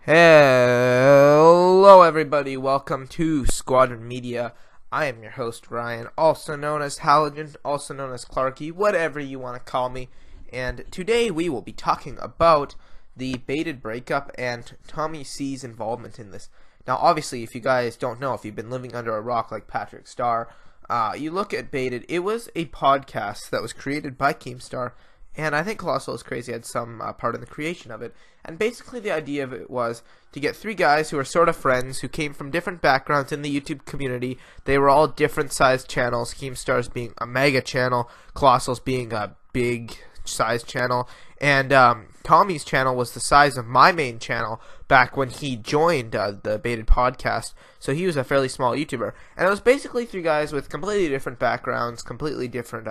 Hello everybody, welcome to Squadron Media. I am your host Ryan, also known as Halogen, also known as Clarky, whatever you want to call me. And today we will be talking about the Baited breakup and TommyC's involvement in this. Now obviously, if you guys don't know, if you've been living under a rock like Patrick Starr, you look at Baited, it was a podcast that was created by Keemstar, and I think Colossal is Crazy had some part in the creation of it. And basically the idea of it was to get three guys who were sort of friends, who came from different backgrounds in the YouTube community. They were all different sized channels, Keemstar's being a mega channel, Colossal's being a big size channel, and Tommy's channel was the size of my main channel back when he joined the Baited podcast, so he was a fairly small YouTuber. And it was basically three guys with completely different backgrounds, completely different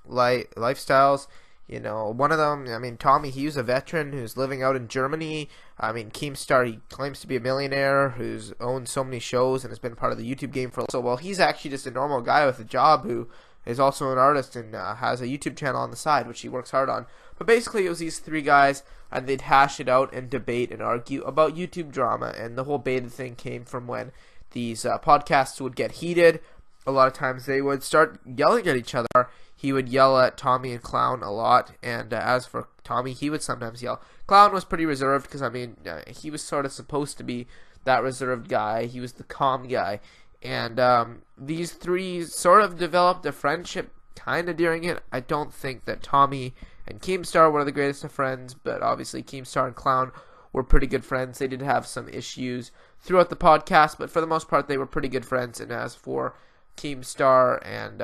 lifestyles. You know, one of them, I mean, Tommy, he's a veteran who's living out in Germany. I mean, Keemstar, he claims to be a millionaire who's owned so many shows and has been part of the YouTube game for so well. He's actually just a normal guy with a job who is also an artist and has a YouTube channel on the side, which he works hard on. But basically, it was these three guys, and they'd hash it out and debate and argue about YouTube drama. And the whole Baited thing came from when these podcasts would get heated. A lot of times they would start yelling at each other. He would yell at Tommy and Clown a lot, and as for Tommy, he would sometimes yell. Clown was pretty reserved because, I mean, he was sort of supposed to be that reserved guy. He was the calm guy. And these three sort of developed a friendship kind of during it. I don't think that Tommy and Keemstar were the greatest of friends, but obviously Keemstar and Clown were pretty good friends. They did have some issues throughout the podcast, but for the most part, they were pretty good friends. And as for Keemstar and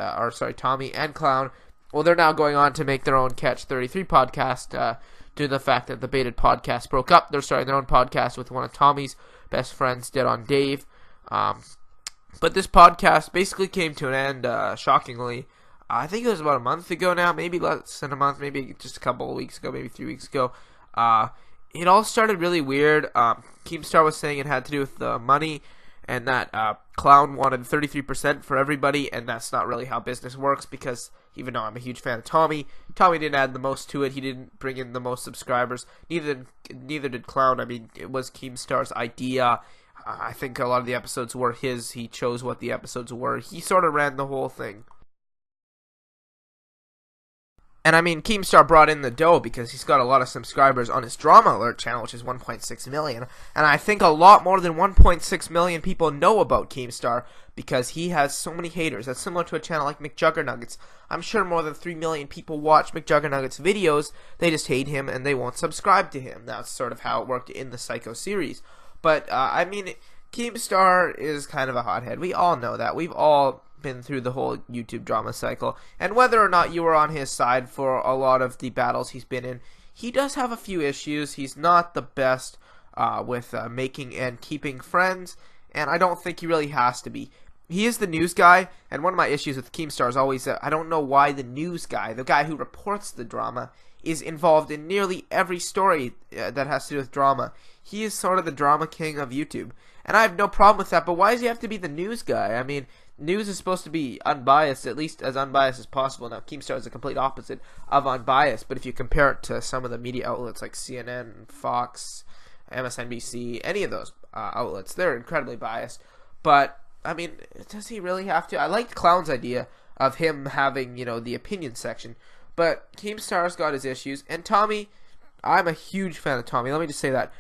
Tommy and Clown, well, they're now going on to make their own Catch 33 podcast due to the fact that the Baited podcast broke up. They're starting their own podcast with one of Tommy's best friends, Dead on Dave. But this podcast basically came to an end, shockingly. I think it was about a month ago now, maybe less than a month, maybe just a couple of weeks ago, maybe 3 weeks ago. It all started really weird. Keemstar was saying it had to do with the money, and that Clown wanted 33% for everybody, and that's not really how business works, because even though I'm a huge fan of Tommy didn't add the most to it. He didn't bring in the most subscribers. Neither did Clown. I mean, it was Keemstar's idea. I think a lot of the episodes were his. He chose what the episodes were. He sort of ran the whole thing. And I mean, Keemstar brought in the dough because he's got a lot of subscribers on his Drama Alert channel, which is 1.6 million. And I think a lot more than 1.6 million people know about Keemstar because he has so many haters. That's similar to a channel like McJuggernuggets. I'm sure more than 3 million people watch McJuggernuggets videos. They just hate him and they won't subscribe to him. That's sort of how it worked in the Psycho series. But, I mean, Keemstar is kind of a hothead. We all know that. We've all been through the whole YouTube drama cycle, and whether or not you were on his side for a lot of the battles he's been in, he does have a few issues. He's not the best with making and keeping friends, and I don't think he really has to be. He is the news guy, and one of my issues with Keemstar is always that I don't know why the news guy, the guy who reports the drama, is involved in nearly every story that has to do with drama. He is sort of the drama king of YouTube, and I have no problem with that, but why does he have to be the news guy? I mean, news is supposed to be unbiased, at least as unbiased as possible. Now, Keemstar is the complete opposite of unbiased, but if you compare it to some of the media outlets like CNN, Fox, MSNBC, any of those outlets, they're incredibly biased. But, I mean, does he really have to? I liked Clown's idea of him having, you know, the opinion section, but Keemstar's got his issues, and Tommy, I'm a huge fan of Tommy. Let me just say that.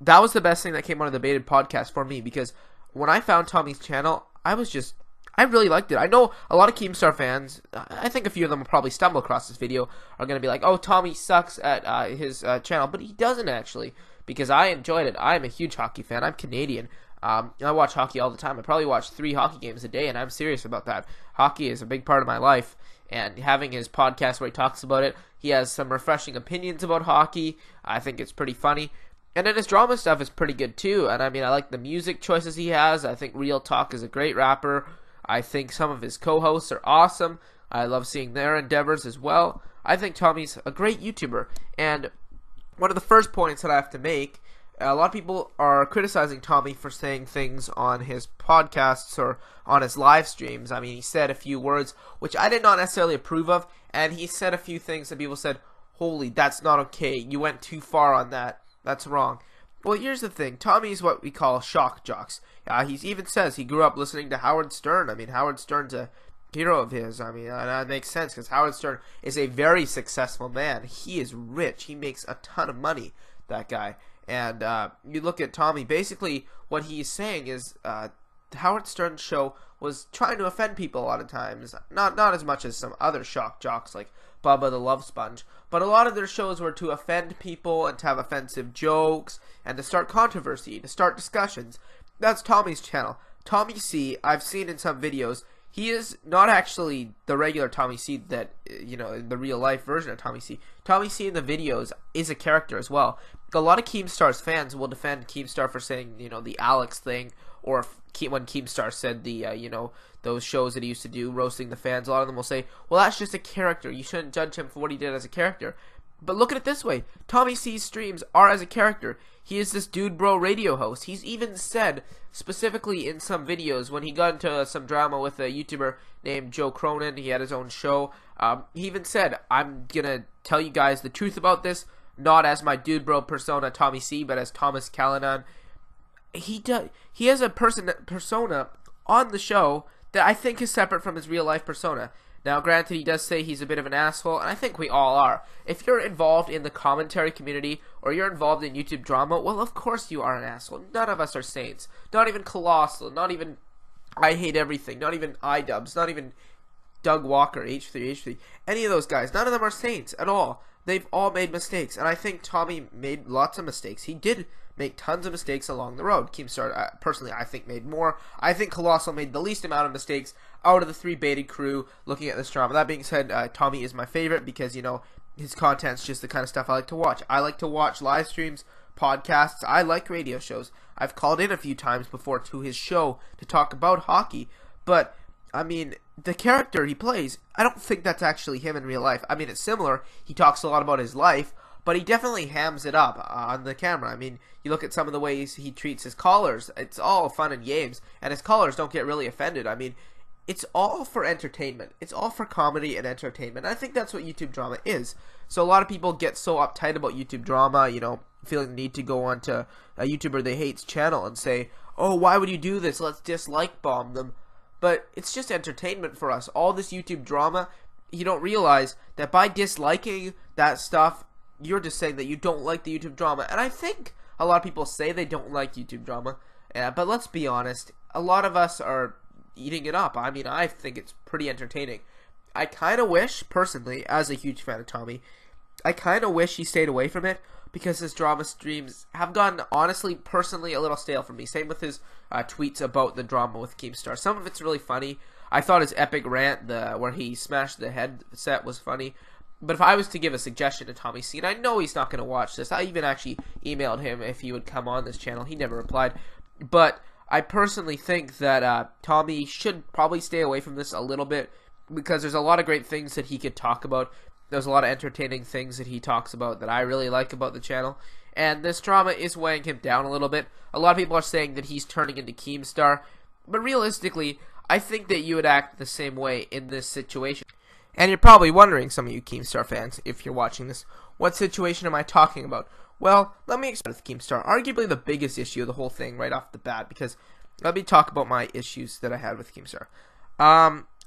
That was the best thing that came out of the Baited podcast for me, because when I found Tommy's channel, I really liked it. I know a lot of Keemstar fans, I think a few of them will probably stumble across this video, are going to be like, oh, Tommy sucks at his channel, but he doesn't actually, because I enjoyed it. I'm a huge hockey fan. I'm Canadian. I watch hockey all the time. I probably watch 3 hockey games a day, and I'm serious about that. Hockey is a big part of my life, and having his podcast where he talks about it, he has some refreshing opinions about hockey. I think it's pretty funny. And then his drama stuff is pretty good too, and I mean, I like the music choices he has. I think Real Talk is a great rapper. I think some of his co-hosts are awesome. I love seeing their endeavors as well. I think Tommy's a great YouTuber, and one of the first points that I have to make, a lot of people are criticizing Tommy for saying things on his podcasts or on his live streams. I mean, he said a few words which I did not necessarily approve of, and he said a few things that people said, holy, that's not okay. You went too far on that. That's wrong. Well, here's the thing. Tommy's what we call shock jocks. He even says he grew up listening to Howard Stern. I mean, Howard Stern's a hero of his. I mean, that makes sense because Howard Stern is a very successful man. He is rich. He makes a ton of money, that guy. And you look at Tommy, basically what he's saying is Howard Stern's show was trying to offend people a lot of times. Not as much as some other shock jocks like Bubba the Love Sponge, but a lot of their shows were to offend people and to have offensive jokes and to start controversy, to start discussions. That's Tommy's channel. TommyC, I've seen in some videos, he is not actually the regular TommyC that, you know, the real life version of TommyC. TommyC in the videos is a character as well. A lot of Keemstar's fans will defend Keemstar for saying, you know, the Alex thing, or when Keemstar said the, you know, those shows that he used to do, roasting the fans. A lot of them will say, well, that's just a character. You shouldn't judge him for what he did as a character. But look at it this way. TommyC's streams are as a character. He is this dude bro radio host. He's even said, specifically in some videos, when he got into some drama with a YouTuber named Joe Cronin, he had his own show, he even said, I'm gonna tell you guys the truth about this, not as my dude bro persona TommyC, but as Thomas Callanan. He has a persona on the show that I think is separate from his real life persona. Now, granted, he does say he's a bit of an asshole, and I think we all are. If you're involved in the commentary community, or you're involved in YouTube drama, well, of course you are an asshole. None of us are saints. Not even Colossal, not even I Hate Everything, not even iDubbbz, not even Doug Walker, H3, any of those guys. None of them are saints at all. They've all made mistakes, and I think Tommy made lots of mistakes. He did make tons of mistakes along the road. Keemstar, personally, I think made more. I think Colossal made the least amount of mistakes out of the three Baited crew looking at this drama. That being said, Tommy is my favorite because, you know, his content's just the kind of stuff I like to watch. I like to watch live streams, podcasts. I like radio shows. I've called in a few times before to his show to talk about hockey, but I mean, the character he plays, I don't think that's actually him in real life. I mean, it's similar. He talks a lot about his life, but he definitely hams it up on the camera. I mean, you look at some of the ways he treats his callers. It's all fun and games, and his callers don't get really offended. I mean, it's all for entertainment. It's all for comedy and entertainment. I think that's what YouTube drama is. So a lot of people get so uptight about YouTube drama, you know, feeling the need to go onto a YouTuber they hate's channel and say, oh, why would you do this? Let's dislike bomb them. But it's just entertainment for us. All this YouTube drama, you don't realize that by disliking that stuff, you're just saying that you don't like the YouTube drama. And I think a lot of people say they don't like YouTube drama. But let's be honest, a lot of us are eating it up. I mean, I think it's pretty entertaining. I kind of wish, personally, as a huge fan of Tommy, I kind of wish he stayed away from it because his drama streams have gotten, honestly, personally, a little stale for me. Same with his tweets about the drama with Keemstar. Some of it's really funny. I thought his epic rant, where he smashed the headset, was funny. But if I was to give a suggestion to TommyC, and I know he's not going to watch this, I even actually emailed him if he would come on this channel. He never replied. But I personally think that Tommy should probably stay away from this a little bit because there's a lot of great things that he could talk about. There's a lot of entertaining things that he talks about that I really like about the channel. And this drama is weighing him down a little bit. A lot of people are saying that he's turning into Keemstar. But realistically, I think that you would act the same way in this situation. And you're probably wondering, some of you Keemstar fans, if you're watching this, what situation am I talking about? Well, let me explain with Keemstar. Arguably the biggest issue of the whole thing right off the bat, because let me talk about my issues that I had with Keemstar.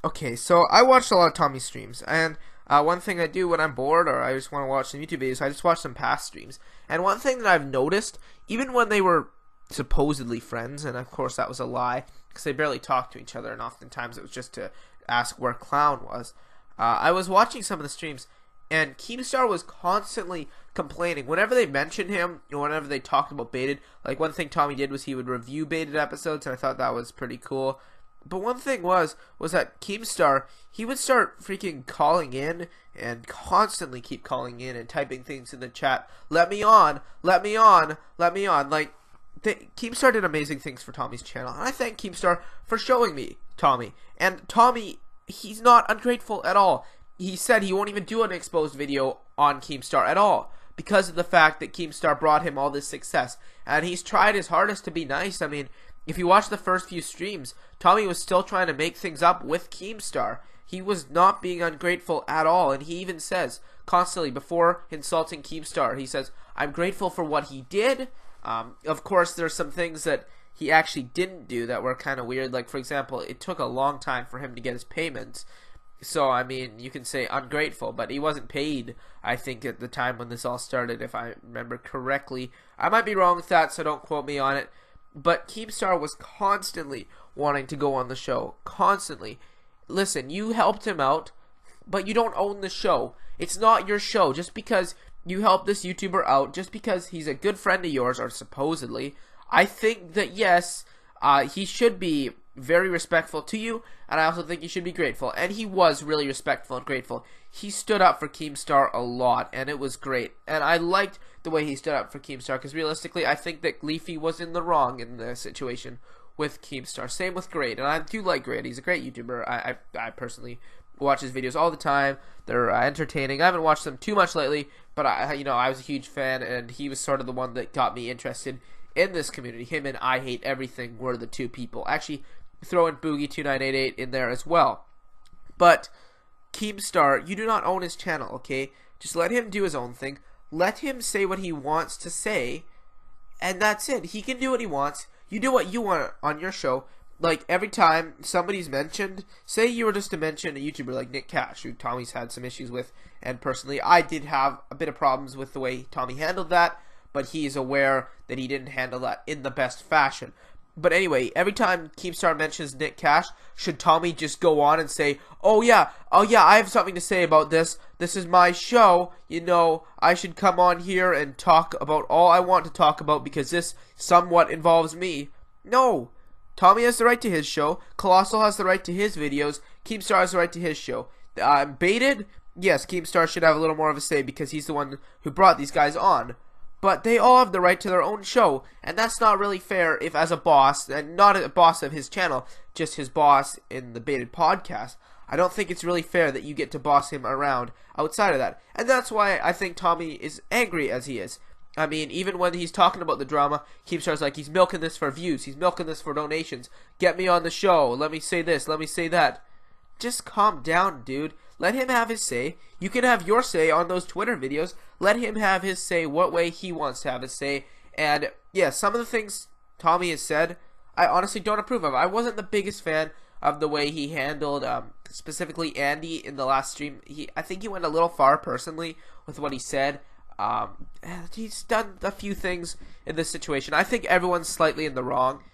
Okay, so I watched a lot of Tommy's streams, and one thing I do when I'm bored or I just want to watch some YouTube videos, I just watch some past streams. And one thing that I've noticed, even when they were supposedly friends, and of course that was a lie, because they barely talked to each other, and oftentimes it was just to ask where Clown was. I was watching some of the streams, and Keemstar was constantly complaining. Whenever they mentioned him, or whenever they talked about Baited, like one thing Tommy did was he would review Baited episodes, and I thought that was pretty cool. But one thing was that Keemstar, he would start freaking calling in and constantly keep calling in and typing things in the chat. Let me on, let me on, let me on. Like, Keemstar did amazing things for Tommy's channel, and I thank Keemstar for showing me Tommy. And Tommy, he's not ungrateful at all. He said he won't even do an exposed video on Keemstar at all because of the fact that Keemstar brought him all this success. And he's tried his hardest to be nice. I mean, if you watch the first few streams, Tommy was still trying to make things up with Keemstar. He was not being ungrateful at all, and he even says constantly before insulting Keemstar, he says, I'm grateful for what he did, Of course, there's some things that he actually didn't do that were kind of weird. Like, for example, it took a long time for him to get his payments. So, I mean, you can say ungrateful, but he wasn't paid, I think, at the time when this all started, if I remember correctly. I might be wrong with that, so don't quote me on it. But Keemstar was constantly wanting to go on the show. Constantly. Listen, you helped him out, but you don't own the show. It's not your show. Just because you help this YouTuber out, just because he's a good friend of yours, or supposedly, I think that, yes, he should be very respectful to you, and I also think he should be grateful. And he was really respectful and grateful. He stood up for Keemstar a lot, and it was great. And I liked the way he stood up for Keemstar, because realistically, I think that Leafy was in the wrong in the situation with Keemstar. Same with Great, and I do like Great. He's a great YouTuber. I personally watch his videos all the time. They're entertaining. I haven't watched them too much lately, but I was a huge fan, and he was sort of the one that got me interested in this community. Him and I Hate Everything were the two people. Actually, throw in Boogie2988 in there as well. But Keemstar, you do not own his channel, okay? Just let him do his own thing. Let him say what he wants to say, and that's it. He can do what he wants. You do what you want on your show. Like, every time somebody's mentioned, say you were just to mention a YouTuber like Nick Cash, who Tommy's had some issues with, and personally, I did have a bit of problems with the way Tommy handled that, but he is aware that he didn't handle that in the best fashion. But anyway, every time Keemstar mentions Nick Cash, should Tommy just go on and say, oh yeah, I have something to say about this. This is my show. You know, I should come on here and talk about all I want to talk about because this somewhat involves me. No. Tommy has the right to his show. Colossal has the right to his videos. Keemstar has the right to his show. Baited? Yes, Keemstar should have a little more of a say because he's the one who brought these guys on. But they all have the right to their own show, and that's not really fair if as a boss, and not a boss of his channel, just his boss in the Baited podcast, I don't think it's really fair that you get to boss him around outside of that. And that's why I think Tommy is angry as he is. I mean, even when he's talking about the drama, Keemstar's like, he's milking this for views, he's milking this for donations, get me on the show, let me say this, let me say that. Just calm down, dude. Let him have his say. You can have your say on those Twitter videos. Let him have his say what way he wants to have his say. And, yeah, some of the things Tommy has said, I honestly don't approve of. I wasn't the biggest fan of the way he handled, specifically Andy in the last stream. I think he went a little far, personally, with what he said. He's done a few things in this situation. I think everyone's slightly in the wrong.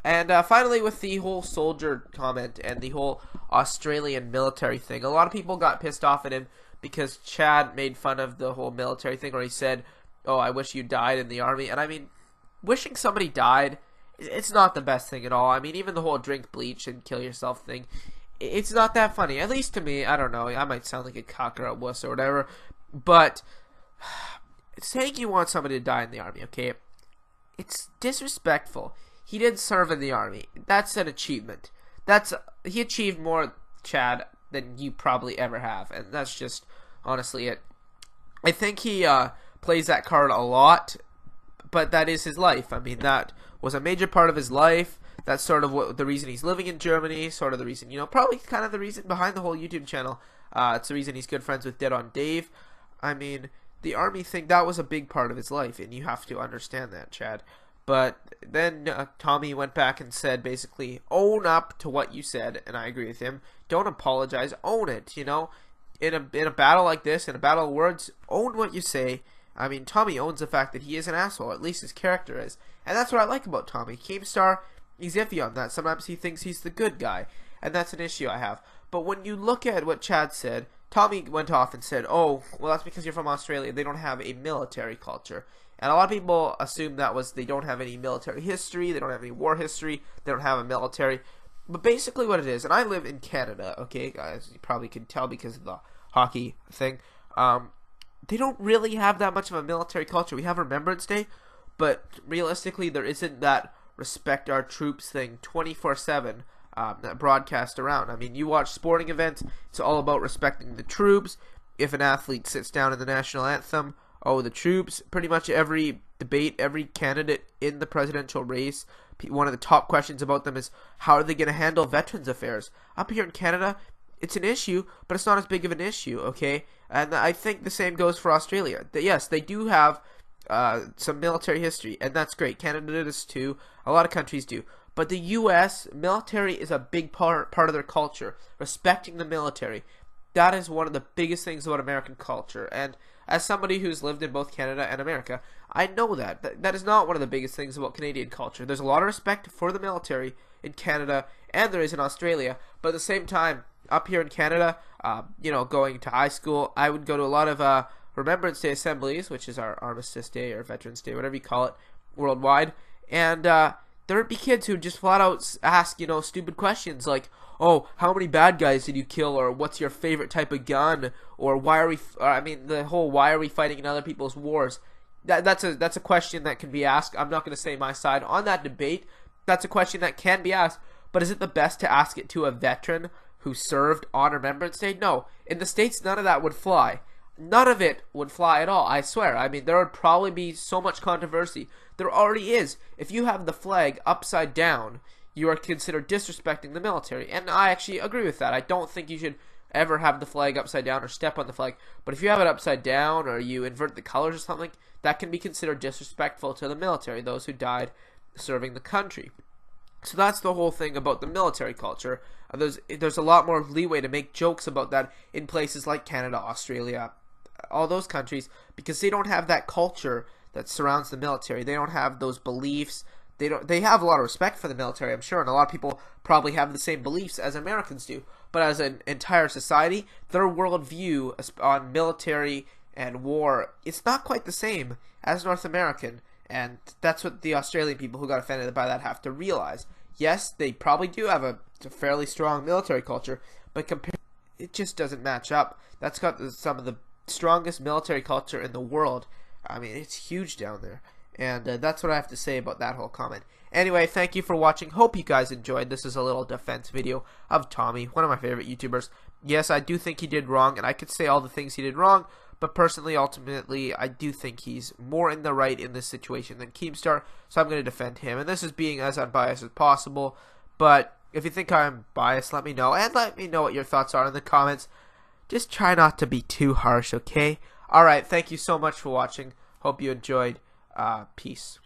And finally, with the whole soldier comment and the whole Australian military thing, a lot of people got pissed off at him because Chad made fun of the whole military thing, or he said, oh, I wish you died in the army. And I mean, wishing somebody died, it's not the best thing at all. I mean, even the whole drink bleach and kill yourself thing, it's not that funny. At least to me, I don't know. I might sound like a cock or a wuss or whatever. But saying you want somebody to die in the army, okay, it's disrespectful. He did serve in the army. That's an achievement. He achieved more, Chad, than you probably ever have, and that's just honestly it. I think he plays that card a lot, but that is his life. I mean, that was a major part of his life. That's sort of the reason he's living in Germany, sort of the reason, probably kind of the reason behind the whole YouTube channel. It's the reason he's good friends with Dead on Dave. I mean, the army thing, that was a big part of his life, and you have to understand that, Chad. But then Tommy went back and said, basically, own up to what you said, and I agree with him. Don't apologize, own it, In a battle like this, in a battle of words, own what you say. I mean, Tommy owns the fact that he is an asshole, at least his character is. And that's what I like about Tommy. Keemstar, he's iffy on that. Sometimes he thinks he's the good guy, and that's an issue I have. But when you look at what Chad said, Tommy went off and said, oh, well, that's because you're from Australia. They don't have a military culture. And a lot of people assume that was they don't have any military history, they don't have any war history, they don't have a military. But basically what it is, and I live in Canada, okay, guys, you probably can tell because of the hockey thing, they don't really have that much of a military culture. We have Remembrance Day, but realistically there isn't that respect our troops thing 24/7 that broadcast around. I mean, you watch sporting events, it's all about respecting the troops. If an athlete sits down in the national anthem, oh, the troops, pretty much every debate, every candidate in the presidential race, one of the top questions about them is, how are they going to handle veterans affairs? Up here in Canada, it's an issue, but it's not as big of an issue, okay? And I think the same goes for Australia. Yes, they do have some military history, and that's great. Canada does too. A lot of countries do. But the U.S. military is a big part of their culture. Respecting the military. That is one of the biggest things about American culture. And as somebody who's lived in both Canada and America, I know that is not one of the biggest things about Canadian culture. There's a lot of respect for the military in Canada, and there is in Australia. But at the same time, up here in Canada, going to high school, I would go to a lot of Remembrance Day assemblies, which is our Armistice Day or Veterans Day, whatever you call it, worldwide. And there would be kids who just flat out ask, stupid questions like, oh, how many bad guys did you kill? Or what's your favorite type of gun? Or why are we, why are we fighting in other people's wars? That's a question that can be asked. I'm not going to say my side on that debate. That's a question that can be asked. But is it the best to ask it to a veteran who served on Remembrance Day? No. In the States, none of that would fly. None of it would fly at all, I swear. I mean, there would probably be so much controversy. There already is. If you have the flag upside down, you are considered disrespecting the military. And I actually agree with that. I don't think you should ever have the flag upside down or step on the flag. But if you have it upside down or you invert the colors or something, that can be considered disrespectful to the military, those who died serving the country. So that's the whole thing about the military culture. There's a lot more leeway to make jokes about that in places like Canada, Australia, all those countries, because they don't have that culture that surrounds the military. They don't have those beliefs. They have a lot of respect for the military, I'm sure, and a lot of people probably have the same beliefs as Americans do. But as an entire society, their worldview on military and war, it's not quite the same as North American. And that's what the Australian people who got offended by that have to realize. Yes, they probably do have a fairly strong military culture, but it just doesn't match up. That's got some of the strongest military culture in the world. I mean, it's huge down there. And that's what I have to say about that whole comment. Anyway, thank you for watching. Hope you guys enjoyed. This is a little defense video of Tommy, one of my favorite YouTubers. Yes, I do think he did wrong, and I could say all the things he did wrong, but personally, ultimately, I do think he's more in the right in this situation than Keemstar, so I'm going to defend him. And this is being as unbiased as possible, but if you think I'm biased, let me know, and let me know what your thoughts are in the comments. Just try not to be too harsh, okay? Alright, thank you so much for watching. Hope you enjoyed. Peace.